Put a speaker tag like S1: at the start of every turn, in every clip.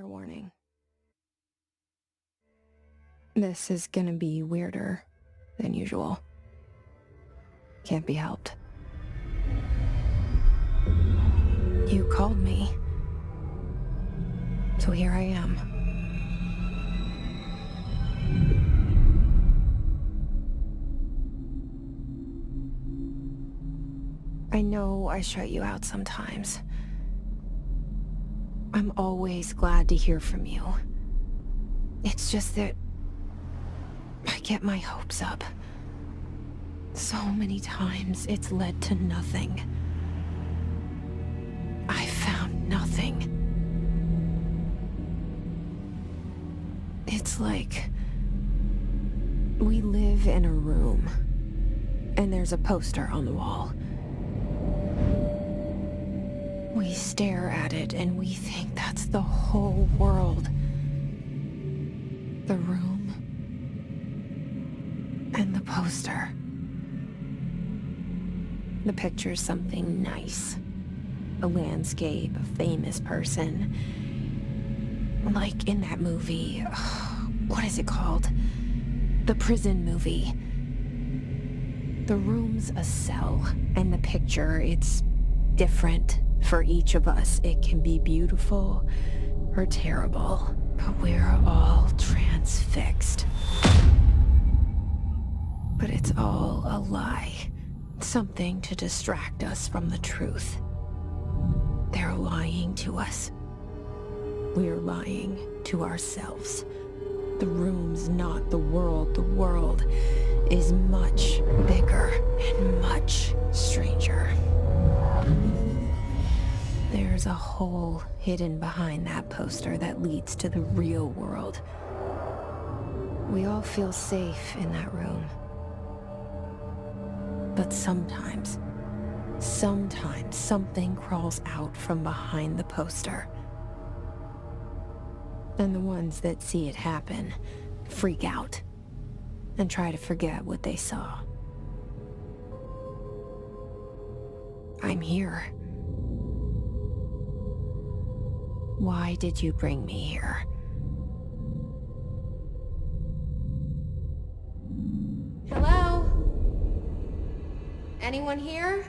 S1: Fair warning. This is gonna be weirder than usual. Can't be helped. You called me. So here I am. I know I shut you out sometimes. I'm always glad to hear from you. It's just that I get my hopes up. So many times it's led to nothing. I found nothing. It's like we live in a room, and there's a poster on the wall. We stare at it and we think that's the whole world. The room and the poster. The picture's something nice. A landscape, a famous person. Like in that movie, what is it called? The prison movie. The room's a cell, and the picture, it's different for each of us. It can be beautiful or terrible, but we're all transfixed. But it's all a lie. Something to distract us from the truth. They're lying to us. We're lying to ourselves. The room's not the world. The world is much bigger and much stranger. There's a hole hidden behind that poster that leads to the real world. We all feel safe in that room. But sometimes something crawls out from behind the poster. And the ones that see it happen freak out and try to forget what they saw. I'm here. Why did you bring me here?
S2: Hello? Anyone here?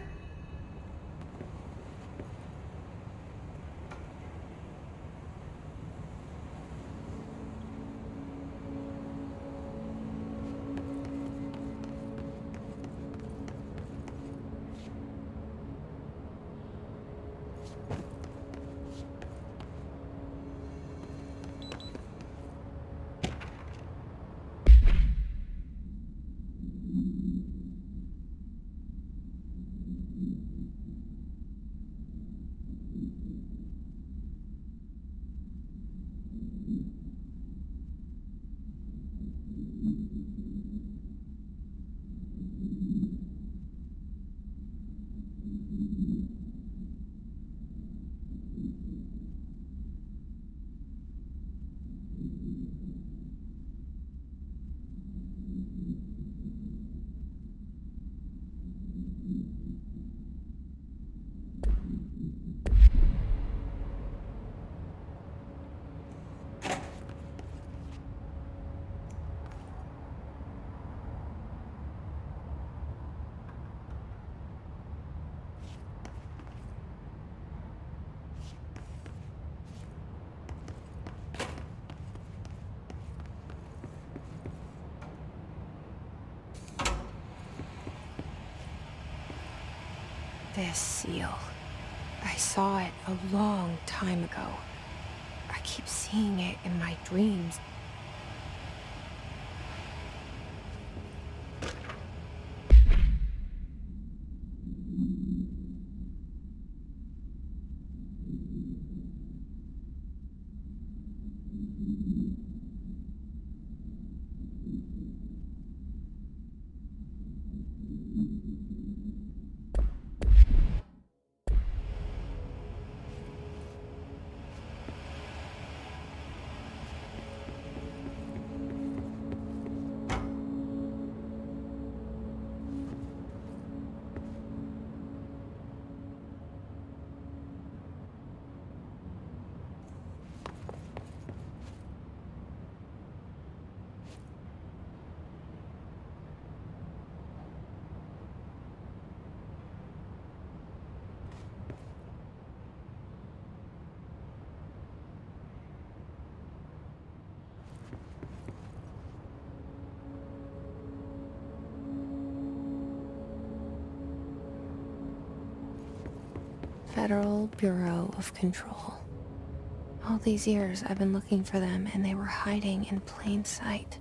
S1: This seal. I saw it a long time ago. I keep seeing it in my dreams. Federal Bureau of Control. All these years I've been looking for them and they were hiding in plain sight.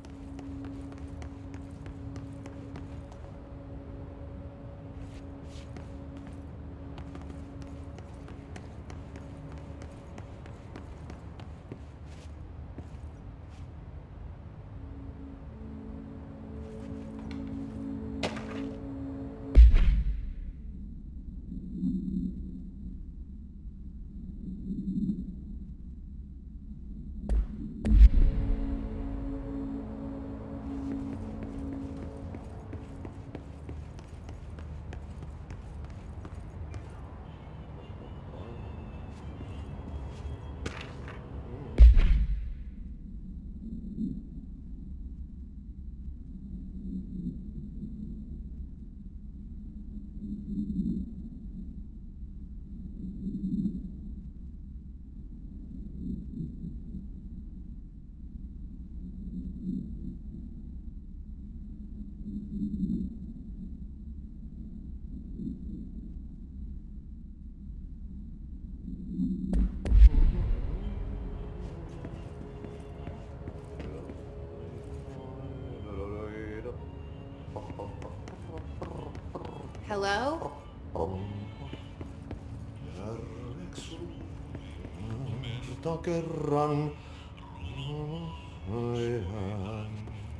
S2: Hello?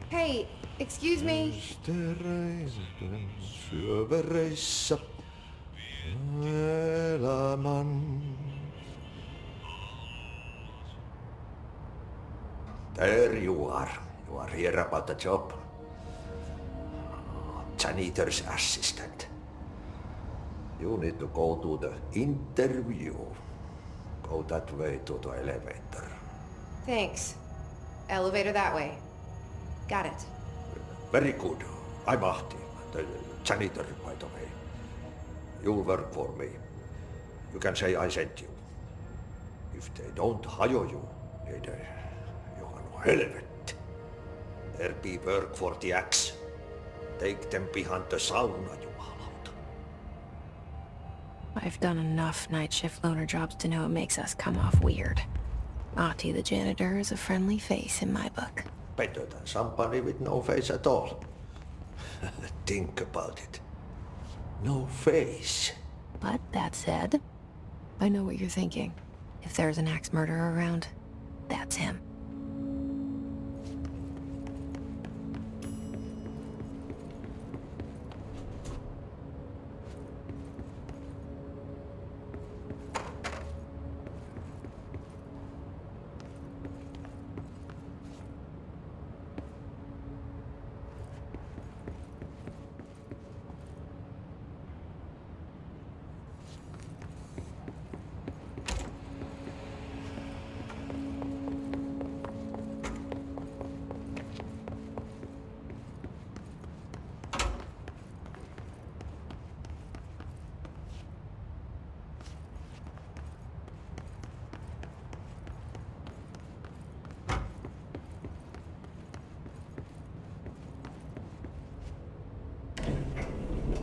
S2: Hey, excuse me.
S3: Syövereissä elämän. There you are. You are here about the job. Janitor's assistant. You need to go to the interview. Go that way to the elevator.
S2: Thanks. Elevator that way. Got it.
S3: Very good. I'm Ahti, the janitor, by the way. You'll work for me. You can say I sent you. If they don't hire you, niin johan on helvetti. There be work for the axe. Take them behind the sauna, jumalauta.
S1: I've done enough night shift loner jobs to know it makes us come off weird. Ahti the janitor is a friendly face in my book.
S3: Better than somebody with no face at all. Think about it. No face.
S1: But that said, I know what you're thinking. If there's an axe murderer around, that's him.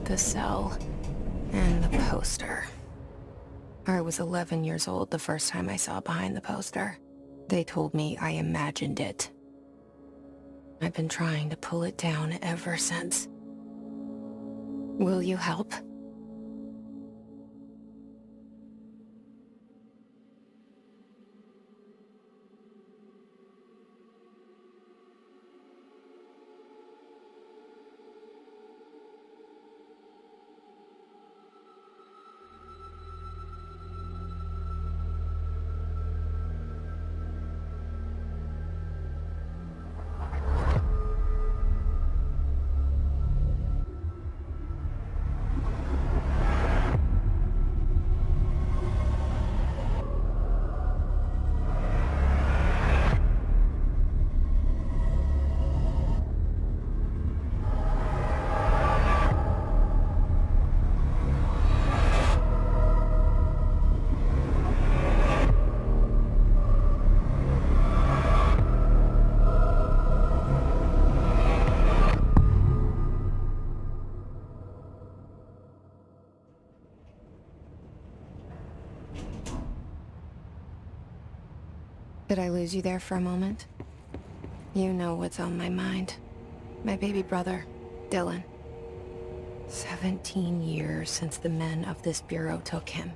S1: The cell and the poster. I was 11 years old the first time I saw behind the poster. They told me I imagined it. I've been trying to pull it down ever since. Will you help? Did I lose you there for a moment? You know what's on my mind. My baby brother, Dylan. 17 years since the men of this bureau took him.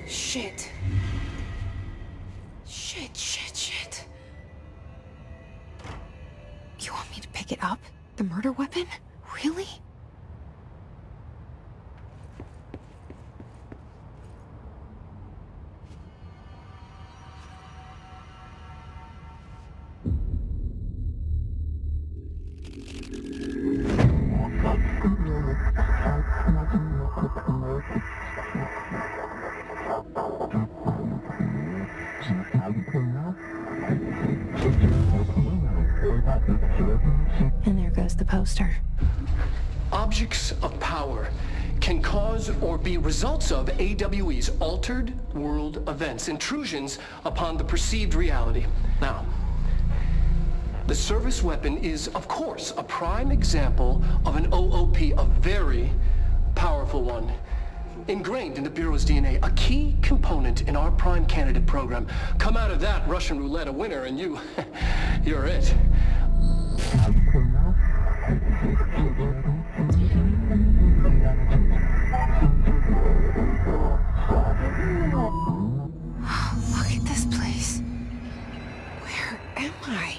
S1: Shit. Shit. You want me to pick it up? The murder weapon? Really? And there goes the poster.
S4: Objects of power can cause or be results of AWE's altered world events, intrusions upon the perceived reality. Now, the service weapon is, of course, a prime example of an OOP, a very powerful one. Ingrained in the Bureau's DNA, a key component in our prime candidate program. Come out of that Russian roulette a winner and you're it.
S1: Look at this place. Where am I?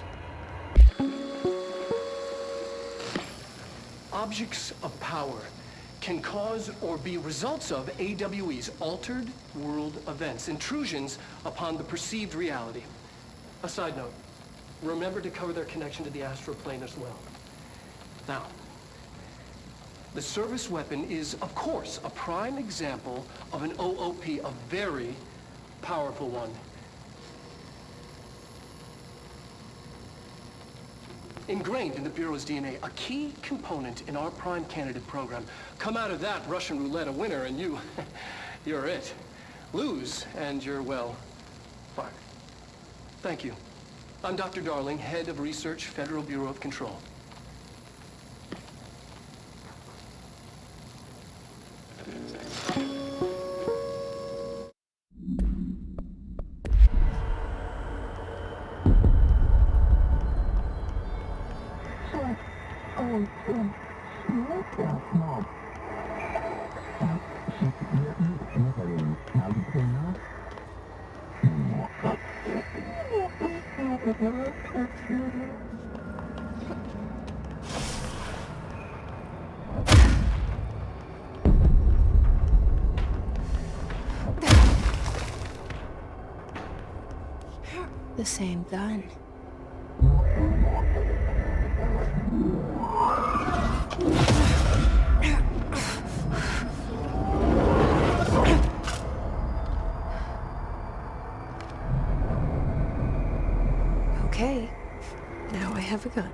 S4: Objects of power can cause or be results of AWE's altered world events, intrusions upon the perceived reality. A side note, remember to cover their connection to the astral plane as well. Now, the service weapon is, of course, a prime example of an OOP, a very powerful one. Ingrained in the Bureau's DNA, a key component in our prime candidate program. Come out of that Russian roulette a winner and you're it. Lose and you're, well, fired. Thank you. I'm Dr. Darling, Head of Research, Federal Bureau of Control.
S1: the same gun.
S2: Okay, now I have a gun.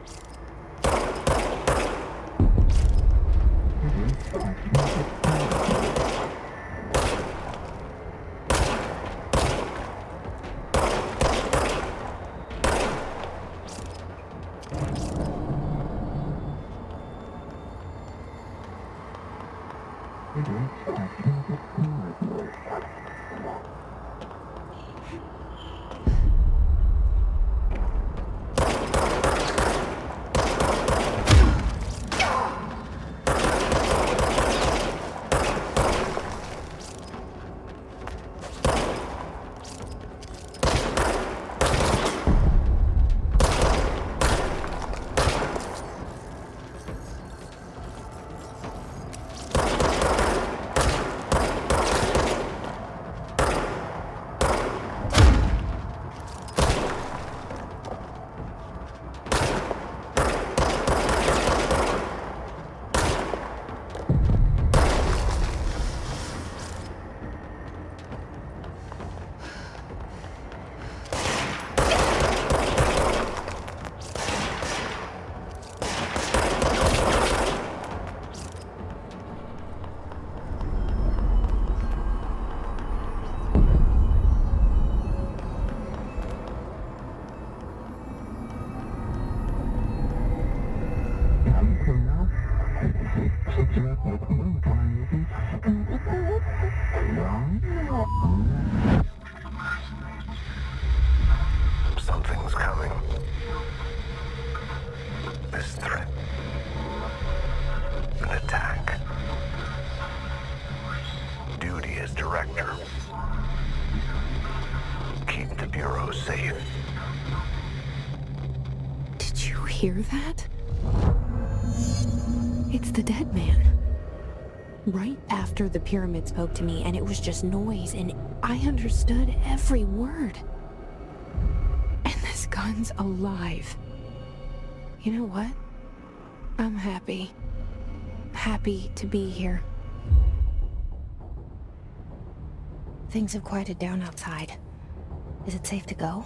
S5: Something's coming. This threat. An attack. Duty as director. Keep the Bureau safe.
S1: Did you hear that? It's the dead man. Right after the pyramid spoke to me, and it was just noise, and I understood every word. And this gun's alive. You know what? I'm happy. Happy to be here. Things have quieted down outside. Is it safe to go?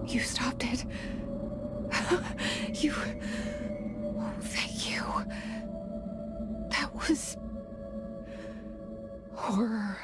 S1: You stopped it. You... Oh, thank you. That was... horror.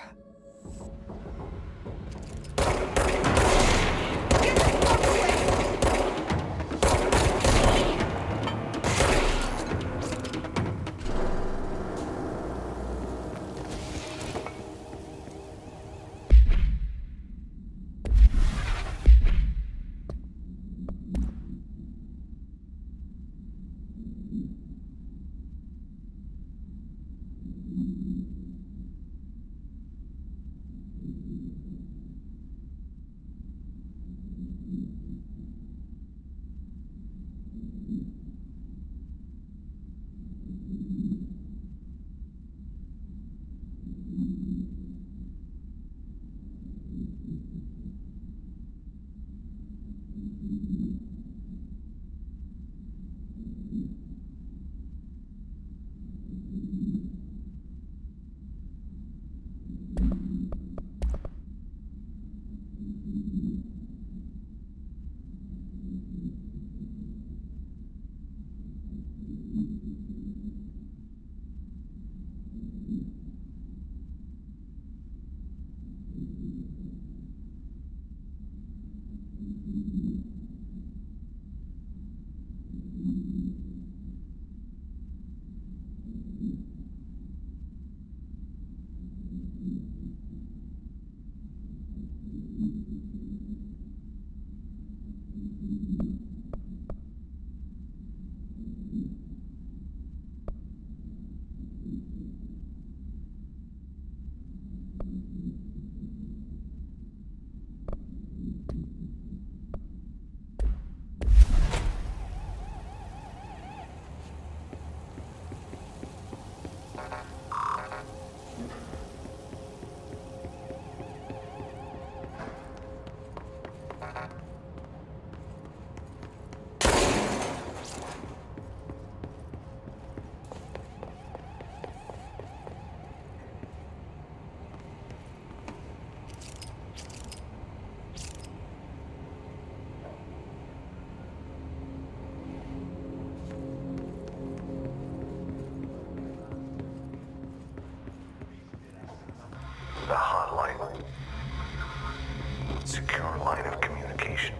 S5: Secure line of communication.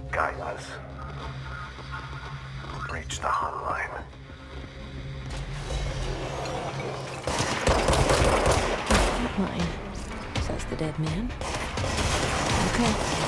S5: Guidance. Reach the hotline.
S1: Hotline, says the dead man. Okay.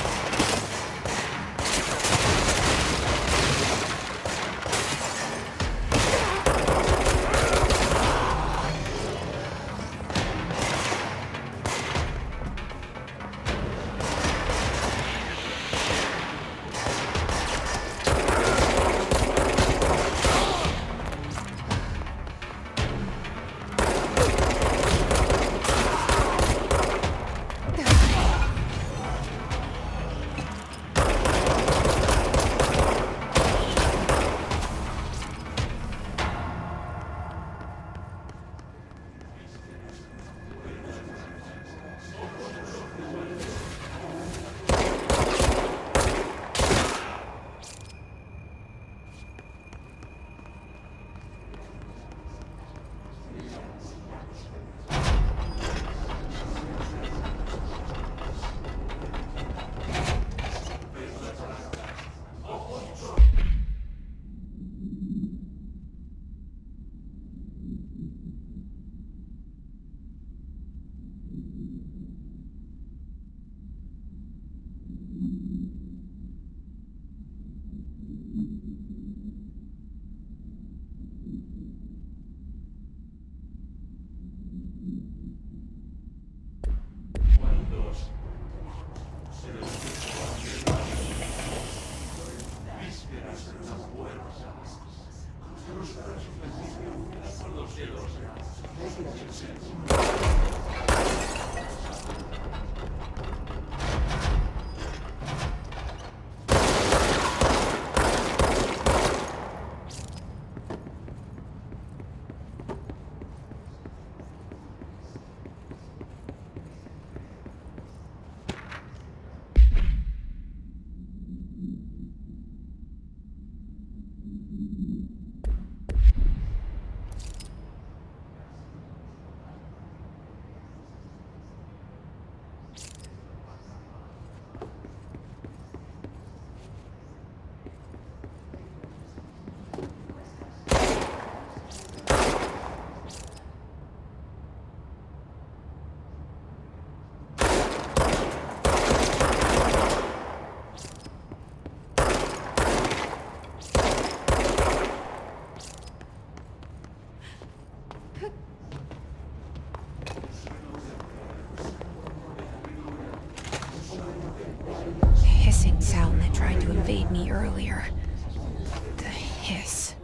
S1: Hissing sound that tried to invade me earlier. The hiss.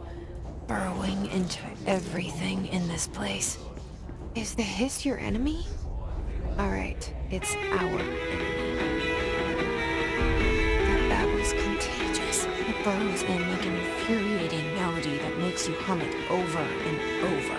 S1: Burrowing into everything in this place. Is the hiss your enemy? Alright, it's our enemy. That babble's contagious. It burrows in like an infuriating melody that makes you hum it over and over.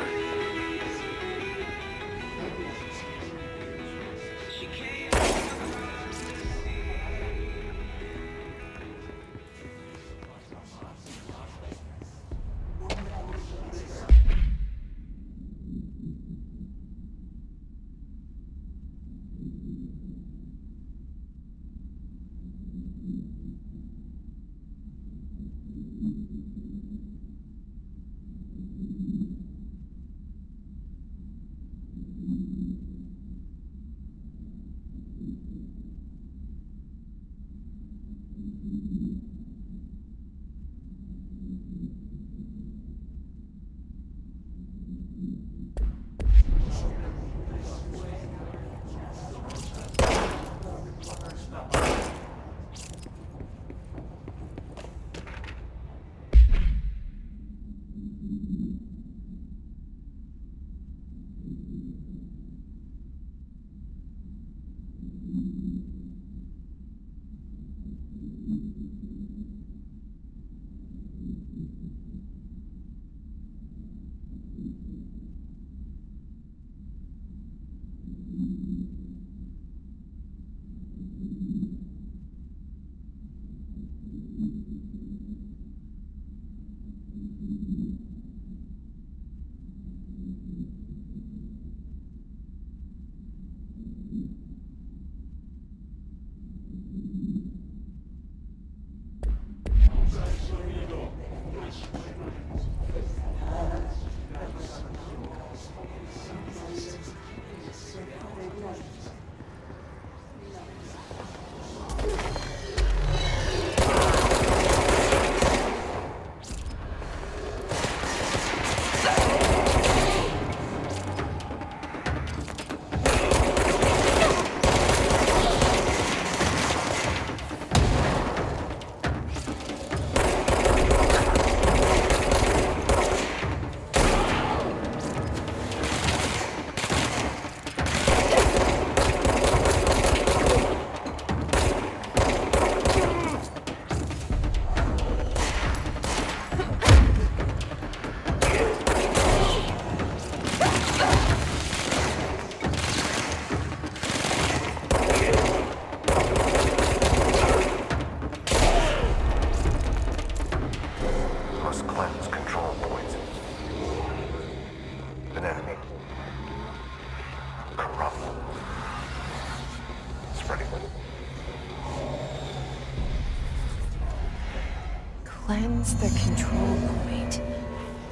S1: Cleanse the control point.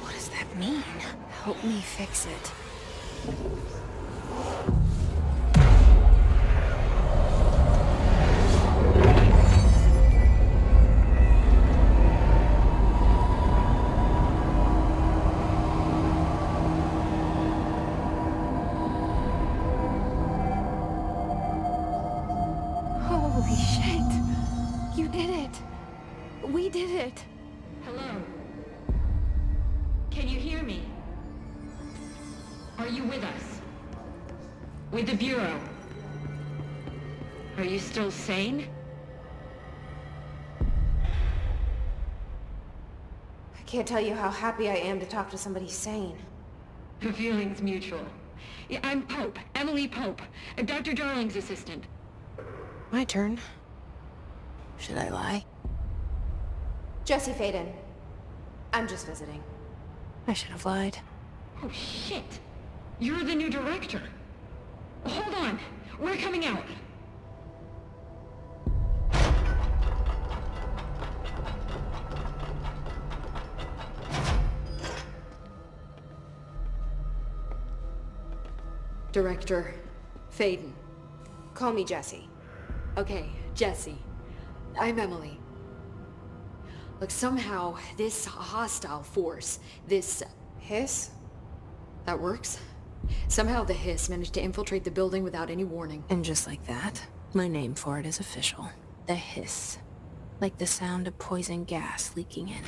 S1: What does that mean? Help me fix it.
S2: Holy shit! You did it! We did it!
S6: Hello? Can you hear me? Are you with us? With the Bureau? Are you still sane?
S1: I can't tell you how happy I am to talk to somebody sane.
S6: The feeling's mutual. Yeah, I'm Pope, Emily Pope, Dr. Darling's assistant.
S1: My turn. Should I lie? Jesse Faden. I'm just visiting. I should have lied.
S6: Oh, shit. You're the new director. Hold on. We're coming out.
S2: Director Faden.
S1: Call me Jesse.
S2: Okay, Jesse. I'm Emily. Look, somehow this hostile force, this...
S1: Hiss?
S2: that works? Somehow the hiss managed to infiltrate the building without any warning.
S1: And just like that, my name for it is official. The hiss. Like the sound of poison gas leaking in.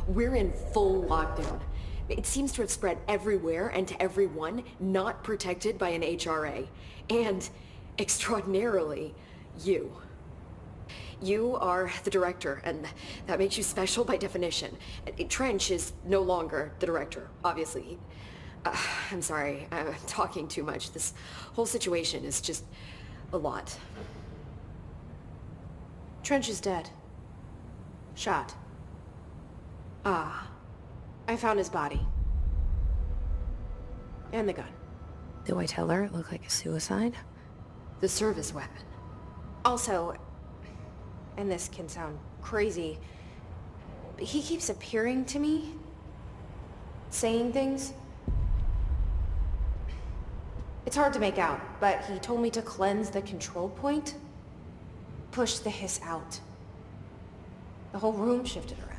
S2: We're in full lockdown. It seems to have spread everywhere and to everyone not protected by an HRA. And, extraordinarily, you. You are the director, and that makes you special by definition. Trench is no longer the director, obviously. I'm sorry, I'm talking too much. This whole situation is just a lot.
S1: Trench is dead. Shot.
S2: Ah.
S1: I found his body. And the gun. Do I tell her it looked like a suicide?
S2: The service weapon.
S1: Also, and this can sound crazy, but he keeps appearing to me, saying things. It's hard to make out, but he told me to cleanse the control point, push the hiss out. The whole room shifted around.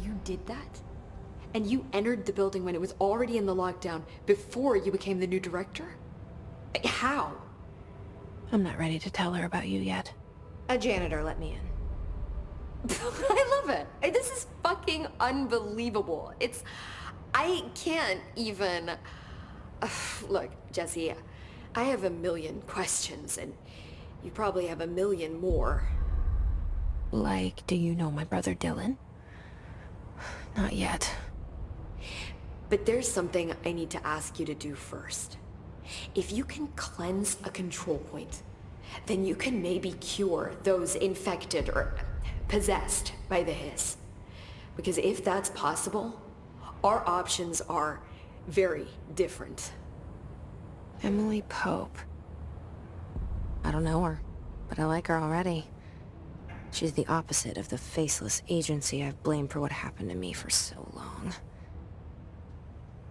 S2: You did that? And you entered the building when it was already in the lockdown before you became the new director? How?
S1: I'm not ready to tell her about you yet. A janitor let me in.
S2: I love it. This is fucking unbelievable. I can't even... Look, Jesse, I have a million questions, and you probably have a million more.
S1: Like, do you know my brother Dylan? Not yet.
S2: But there's something I need to ask you to do first. If you can cleanse a control point, then you can maybe cure those infected or possessed by the hiss. Because if that's possible, our options are very different.
S1: Emily Pope. I don't know her, but I like her already. She's the opposite of the faceless agency I've blamed for what happened to me for so long.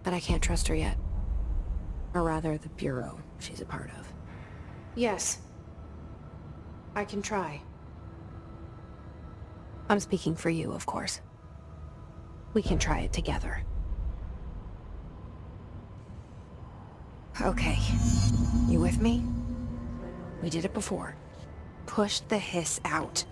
S1: But I can't trust her yet. Or rather, the Bureau she's a part of. Yes. I can try. I'm speaking for you, of course. We can try it together. Okay. You with me? We did it before. Push the hiss out.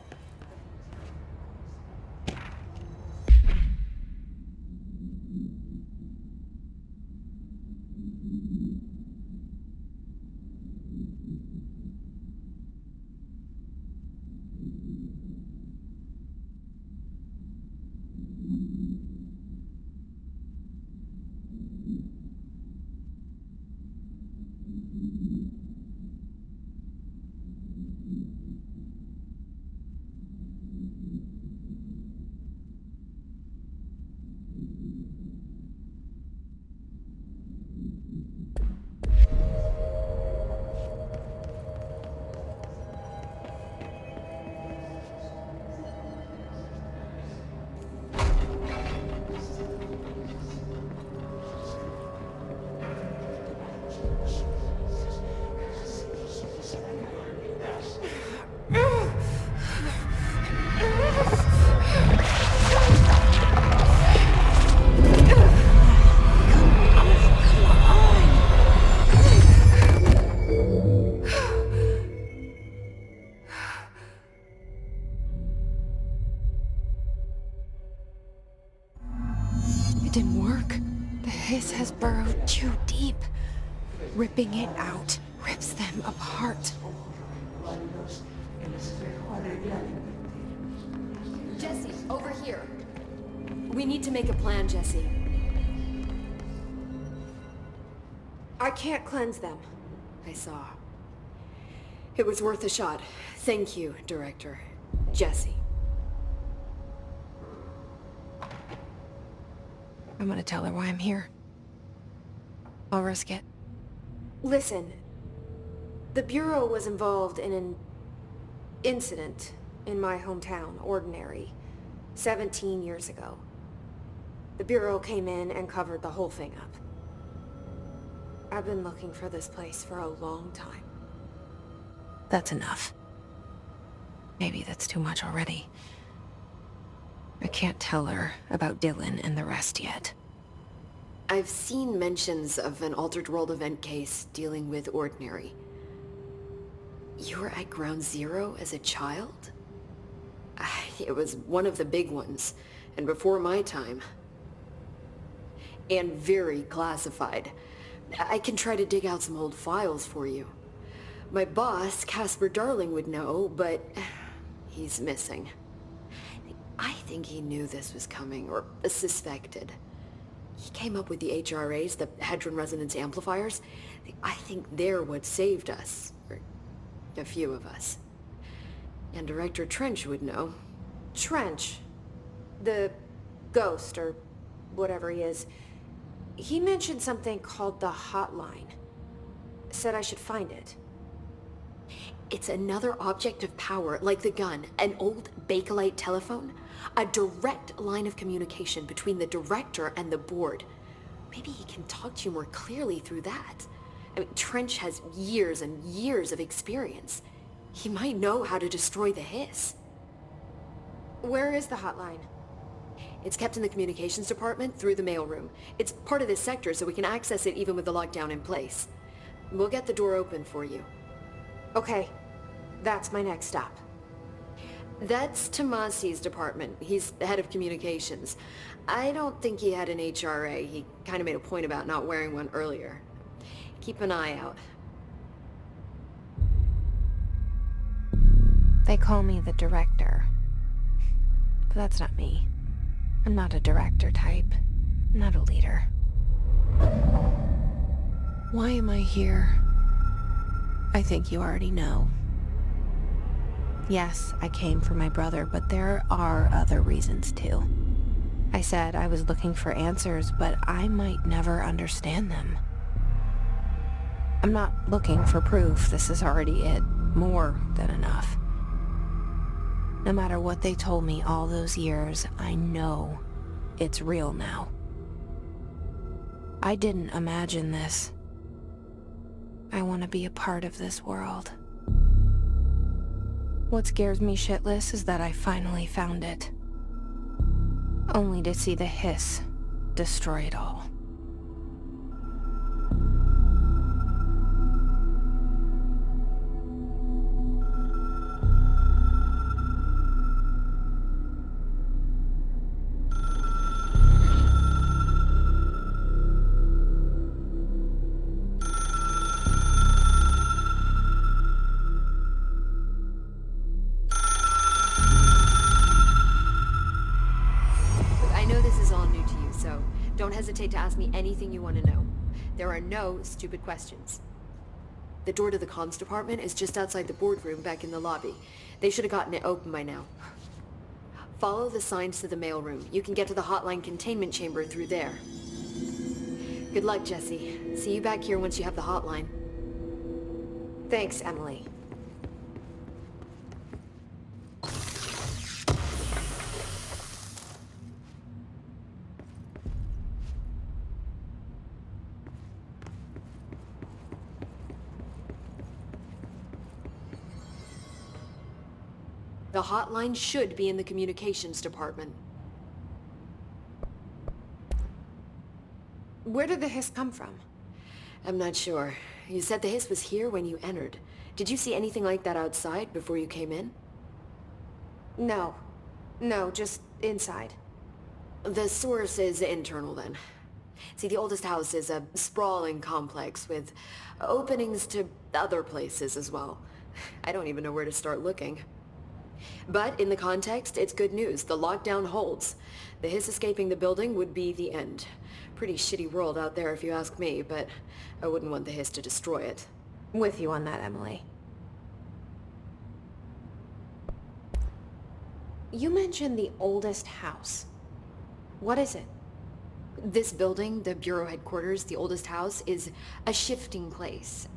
S1: Ripping it out rips them apart.
S2: Jesse, over here. We need to make a plan, Jesse.
S1: I can't cleanse them.
S2: I saw. It was worth a shot. Thank you, Director. Jesse.
S1: I'm gonna tell her why I'm here. I'll risk it.
S7: Listen, the Bureau was involved in an incident in my hometown, Ordinary, 17 years ago. The Bureau came in and covered the whole thing up. I've been looking for this place for a long time.
S1: That's enough. Maybe that's too much already. I can't tell her about Dylan and the rest yet.
S2: I've seen mentions of an Altered World event case dealing with Ordinary. You were at Ground Zero as a child? It was one of the big ones, and before my time. And very classified. I can try to dig out some old files for you. My boss, Casper Darling, would know, but he's missing. I think he knew this was coming, or suspected. He came up with the HRAs, the Hadron Resonance Amplifiers. I think they're what saved us, or a few of us. And Director Trench would know.
S7: Trench, the ghost, or whatever he is, he mentioned something called the Hotline. Said I should find it.
S2: It's another object of power, like the gun, an old Bakelite telephone. A direct line of communication between the director and the board. Maybe he can talk to you more clearly through that. I mean, Trench has years and years of experience. He might know how to destroy the hiss.
S7: Where is the hotline?
S2: It's kept in the communications department through the mailroom. It's part of this sector, so we can access it even with the lockdown in place. We'll get the door open for you.
S7: Okay, that's my next stop.
S2: That's Tomasi's department. He's the head of communications. I don't think he had an HRA. He kind of made a point about not wearing one earlier. Keep an eye out.
S1: They call me the director. But that's not me. I'm not a director type. I'm not a leader. Why am I here? I think you already know. Yes, I came for my brother, but there are other reasons too. I said I was looking for answers, but I might never understand them. I'm not looking for proof. This is already it. More than enough. No matter what they told me all those years, I know it's real now. I didn't imagine this. I want to be a part of this world. What scares me shitless is that I finally found it. Only to see the hiss destroy it all.
S2: Don't hesitate to ask me anything you want to know. There are no stupid questions. The door to the comms department is just outside the boardroom back in the lobby. They should have gotten it open by now. Follow the signs to the mailroom. You can get to the hotline containment chamber through there. Good luck, Jesse. See you back here once you have the hotline.
S7: Thanks, Emily.
S2: The hotline should be in the communications department.
S7: Where did the hiss come from?
S2: I'm not sure. You said the hiss was here when you entered. Did you see anything like that outside before you came in?
S7: No, just inside.
S2: The source is internal then. See, the oldest house is a sprawling complex with openings to other places as well. I don't even know where to start looking. But in the context, it's good news. The lockdown holds. The hiss escaping the building would be the end. Pretty shitty world out there if you ask me, but I wouldn't want the hiss to destroy it.
S1: With you on that, Emily. You mentioned the oldest house. What is it?
S2: This building, the Bureau headquarters, the oldest house, is a shifting place.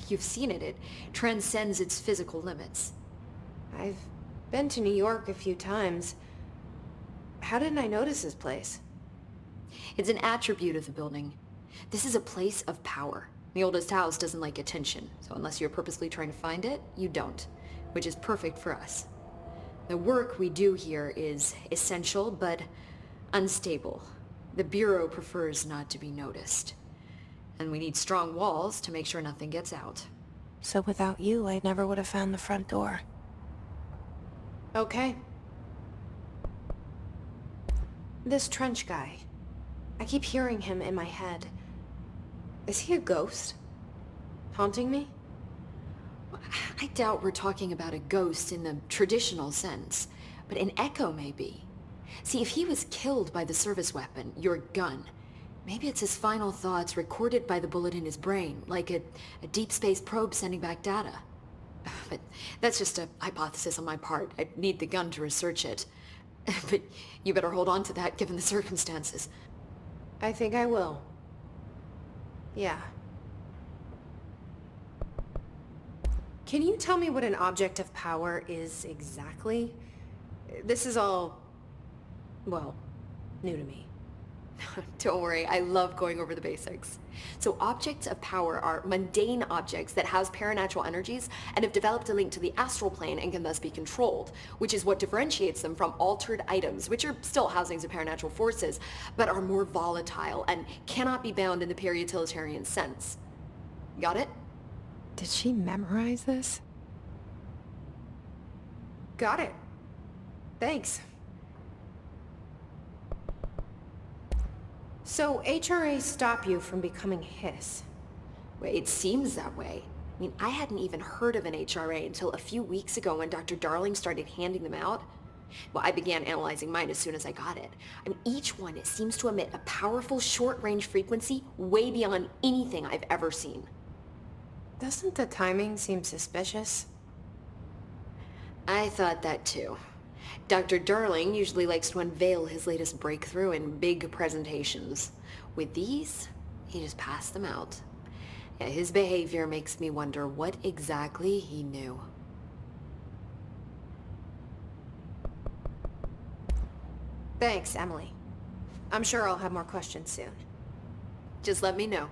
S2: You've seen it. It transcends its physical limits.
S1: I've been to New York a few times. How didn't I notice this place?
S2: It's an attribute of the building. This is a place of power. The oldest house doesn't like attention, so unless you're purposely trying to find it, you don't, which is perfect for us. The work we do here is essential, but unstable. The Bureau prefers not to be noticed. And we need strong walls to make sure nothing gets out.
S1: So without you, I never would have found the front door. Okay. This Trench guy. I keep hearing him in my head. Is he a ghost? Haunting me?
S2: I doubt we're talking about a ghost in the traditional sense, but an echo maybe. See, if he was killed by the service weapon, your gun, maybe it's his final thoughts recorded by the bullet in his brain, like a deep space probe sending back data. But that's just a hypothesis on my part. I'd need the gun to research it. But you better hold on to that given the circumstances.
S1: I think I will. Yeah. Can you tell me what an object of power is exactly? This is all, well, new to me.
S2: Don't worry, I love going over the basics. So objects of power are mundane objects that house paranatural energies and have developed a link to the astral plane and can thus be controlled, which is what differentiates them from altered items, which are still housings of paranatural forces, but are more volatile and cannot be bound in the peri-utilitarian sense. Got it?
S1: Did she memorize this? Got it. Thanks. So HRA stop you from becoming Hiss?
S2: Well, it seems that way. I mean, I hadn't even heard of an HRA until a few weeks ago when Dr. Darling started handing them out. Well, I began analyzing mine as soon as I got it. I mean, each one it seems to emit a powerful short-range frequency way beyond anything I've ever seen.
S1: Doesn't the timing seem suspicious?
S2: I thought that too. Dr. Darling usually likes to unveil his latest breakthrough in big presentations. With these, he just passed them out. Yeah, his behavior makes me wonder what exactly he knew.
S1: Thanks, Emily. I'm sure I'll have more questions soon.
S2: Just let me know.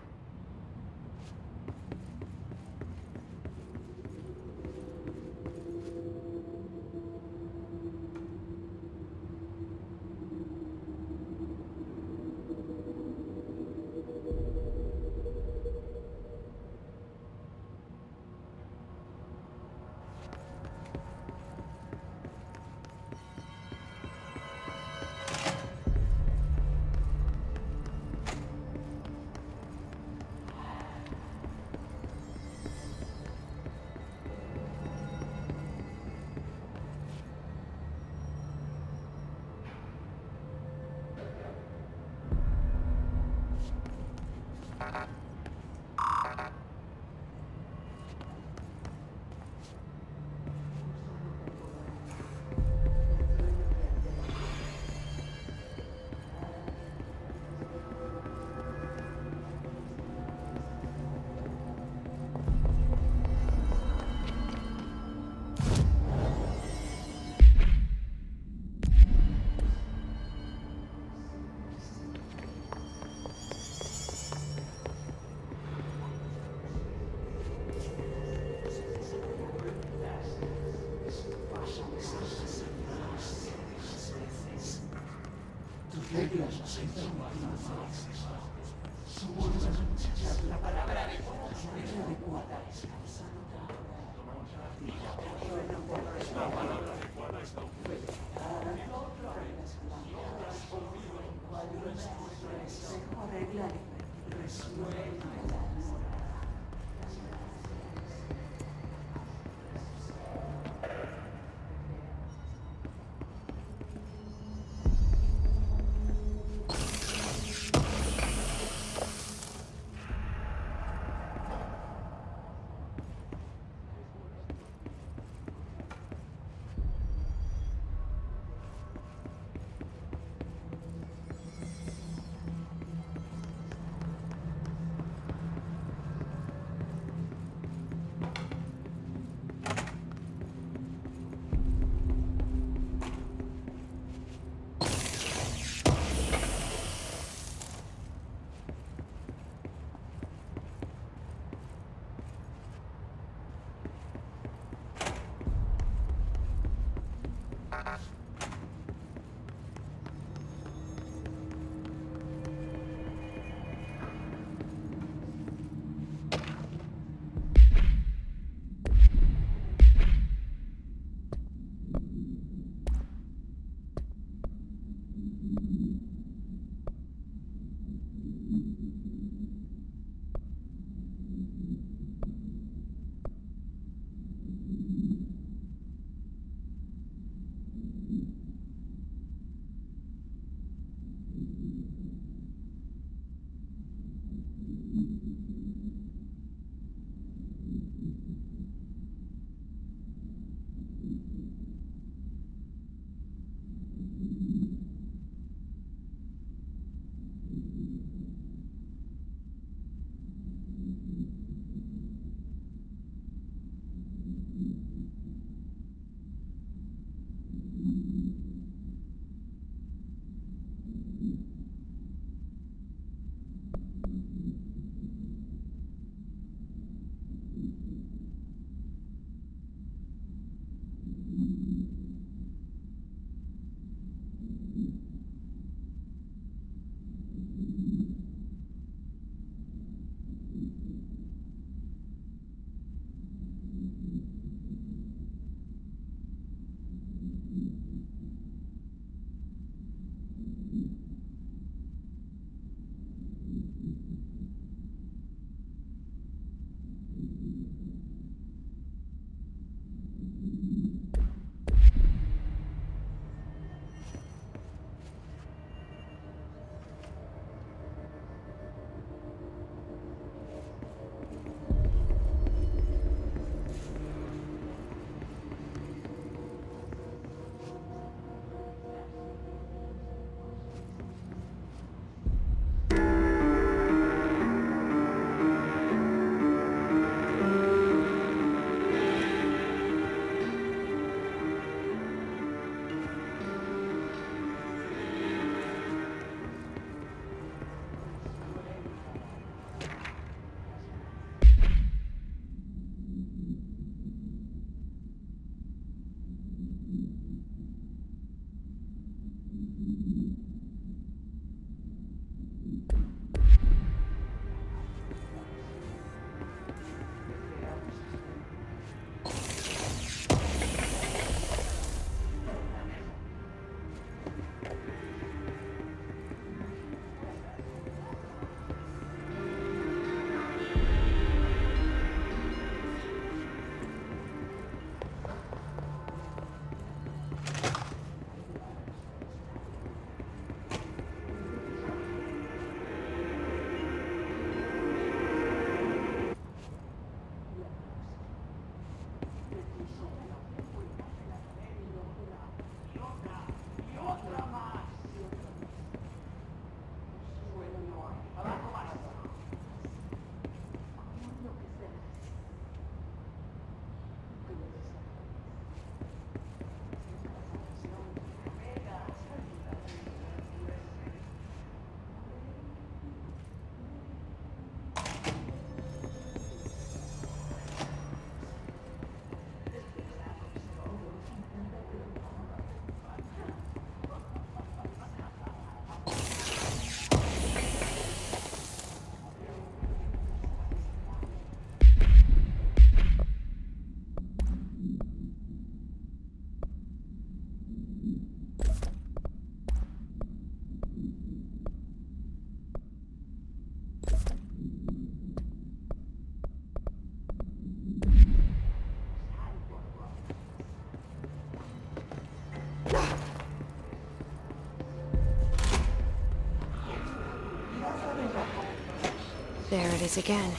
S1: There it is again.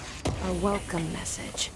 S1: A welcome message.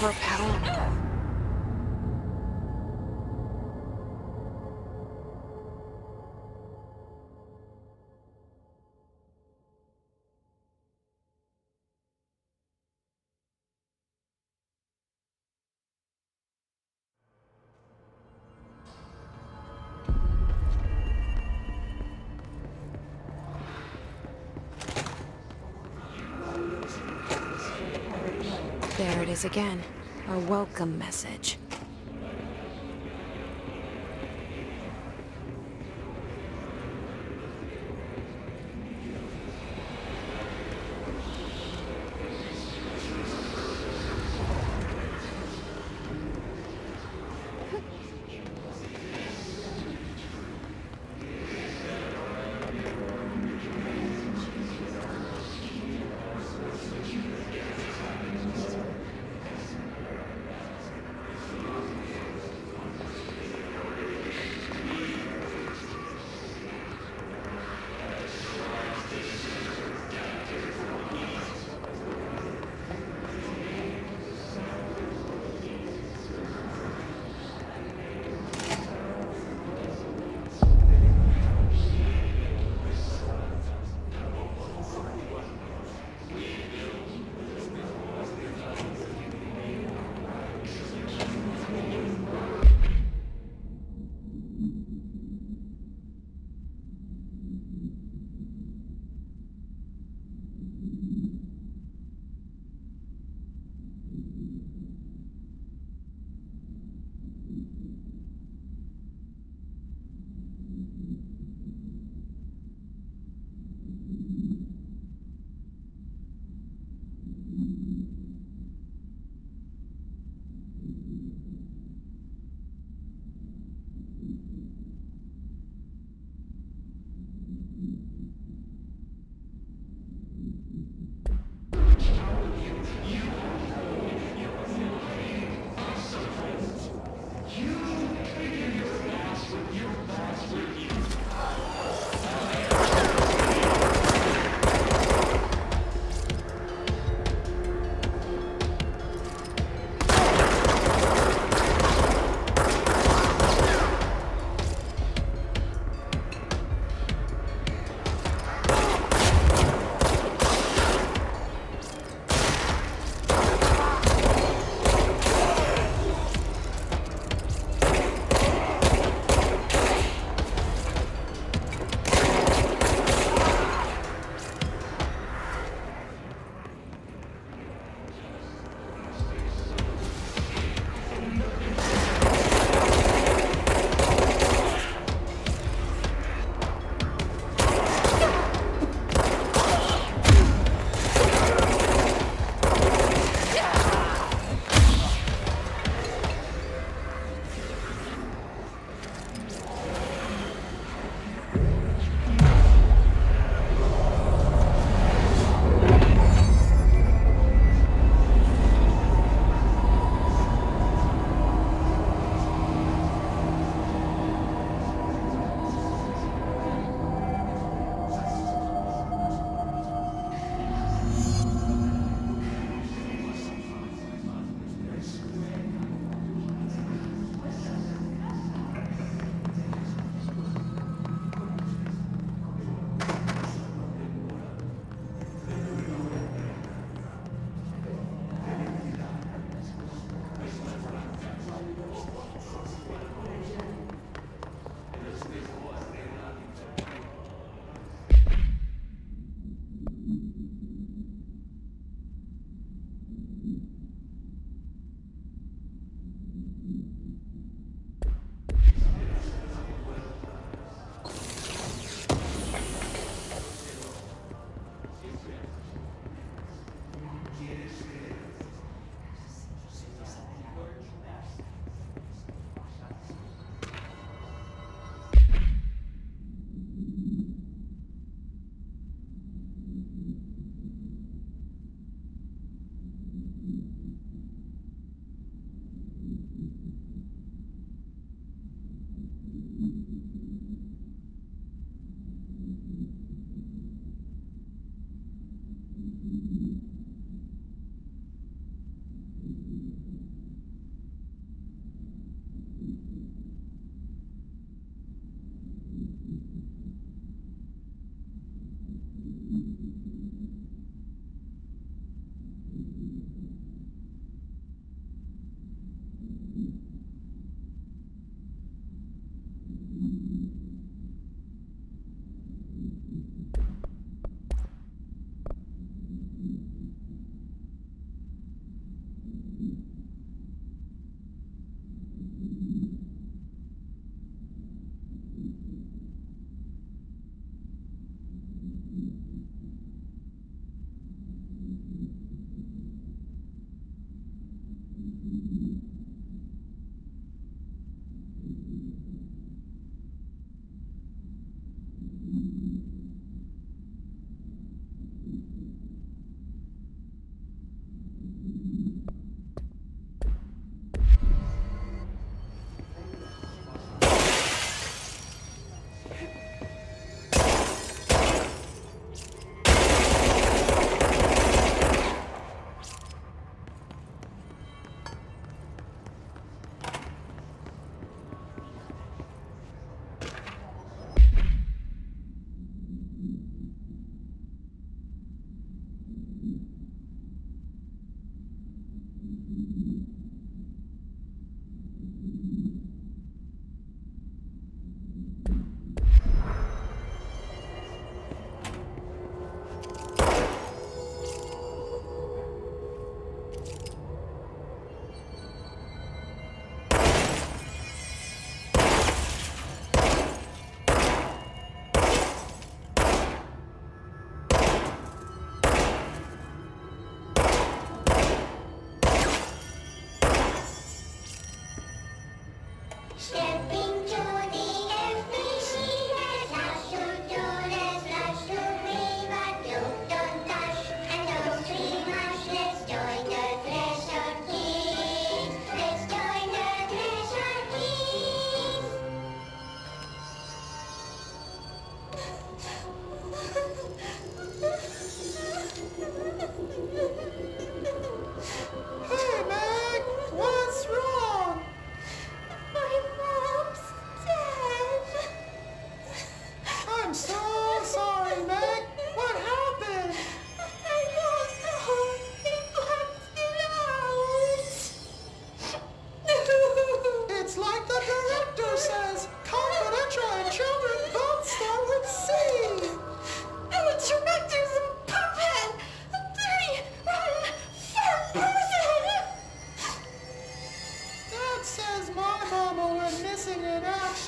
S7: Overpowered.
S1: There it is again. A welcome message.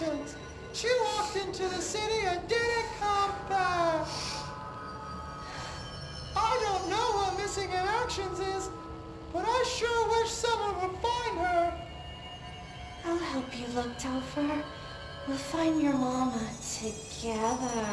S8: actions. She walked into the city and didn't come back. I don't know what missing in actions is, but I sure wish someone would find her.
S9: I'll help you look, Topher. We'll find your mama together.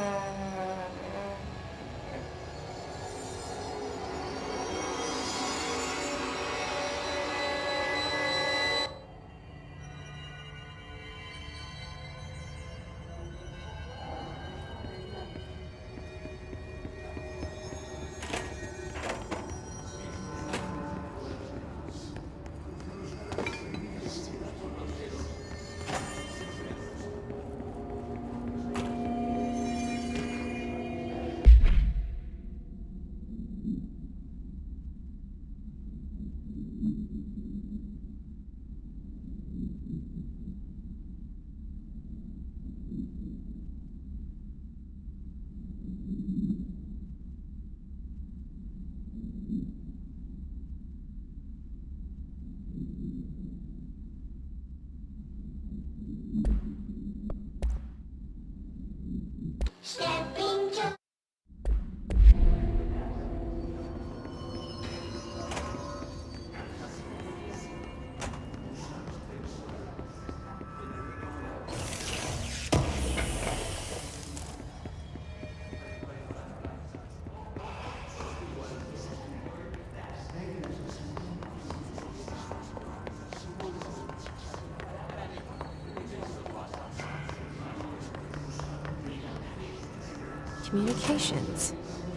S1: Communications.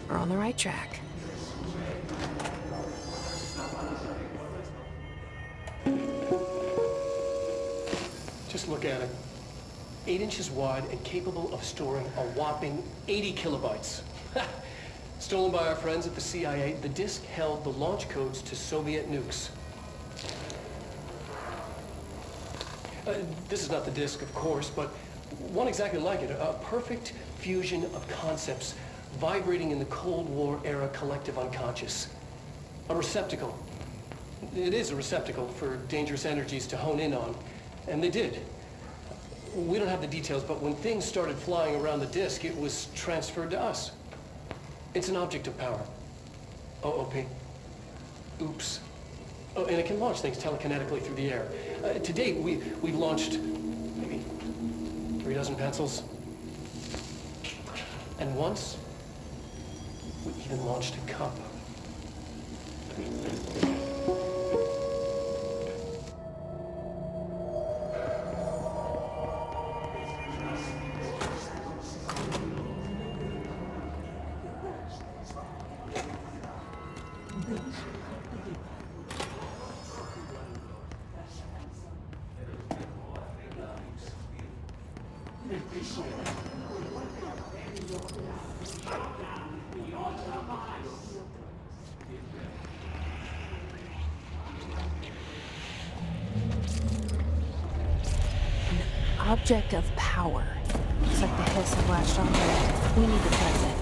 S1: We're on the right track.
S4: Just look at it. 8 inches wide and capable of storing a whopping 80 kilobytes. Stolen by our friends at the CIA, the disk held the launch codes to Soviet nukes. This is not the disk, of course, but one exactly like it. A perfect fusion of concepts vibrating in the Cold War era collective unconscious. A receptacle. It is a receptacle for dangerous energies to hone in on. And they did. We don't have the details, but when things started flying around the disk, it was transferred to us. It's an object of power. OOP. Oops. Oh, and it can launch things telekinetically through the air. To date, we've launched maybe 3 dozen pencils. And once, we even launched a cup.
S1: Object of power. Looks like the hiss have latched onto it. We need to press it.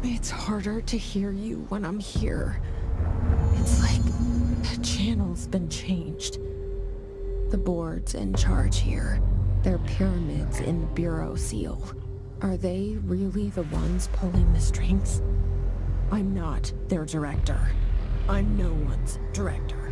S1: It's harder to hear you when I'm here. It's like the channel's been changed. The board's in charge here. They're pyramids in the Bureau seal. Are they really the ones pulling the strings? I'm not their director. I'm no one's director.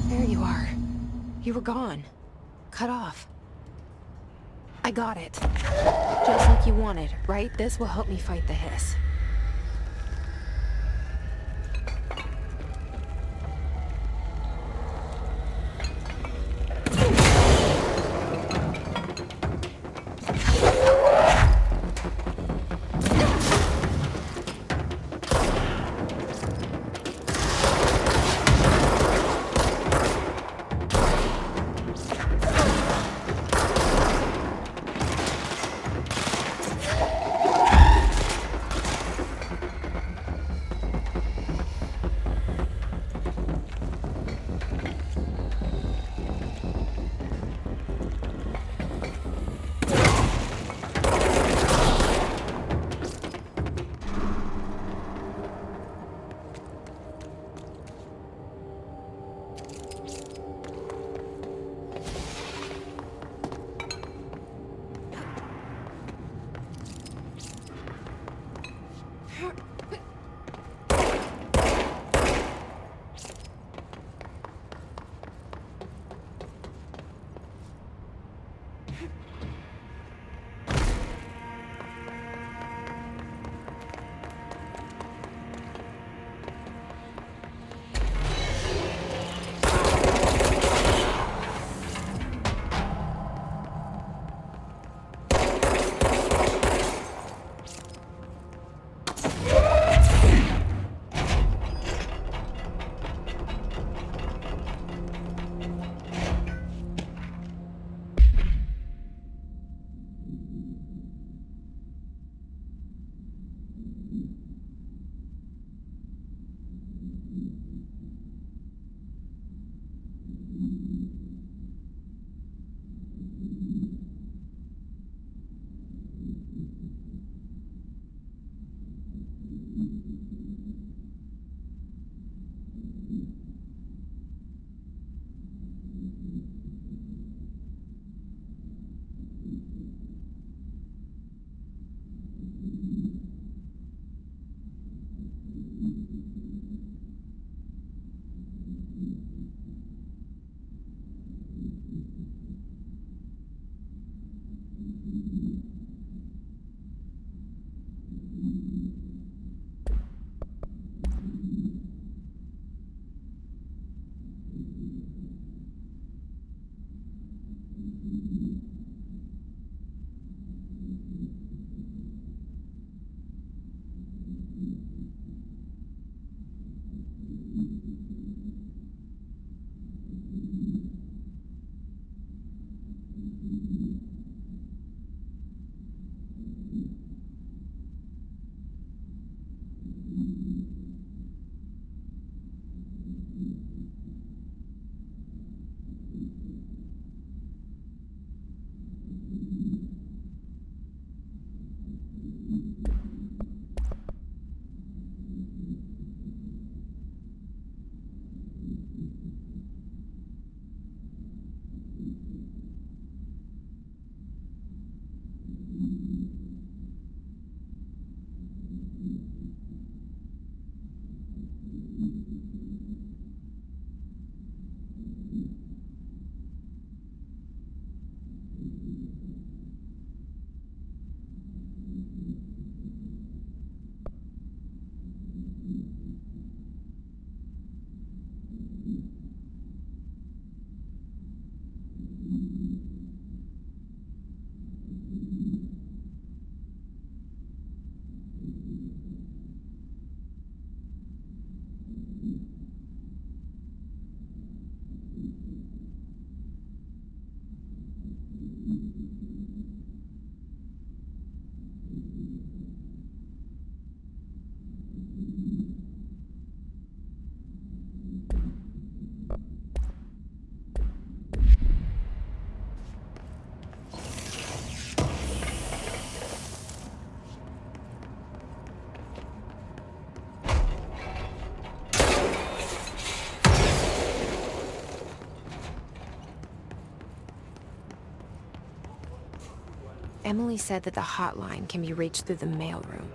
S1: There you are. You were gone. Cut off. I got it. Just like you wanted, right? This will help me fight the hiss. Emily said that the hotline can be reached through the mailroom.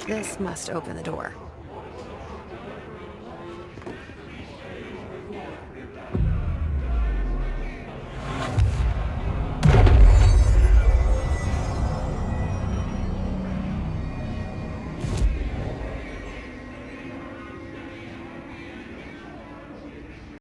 S1: This must open the door.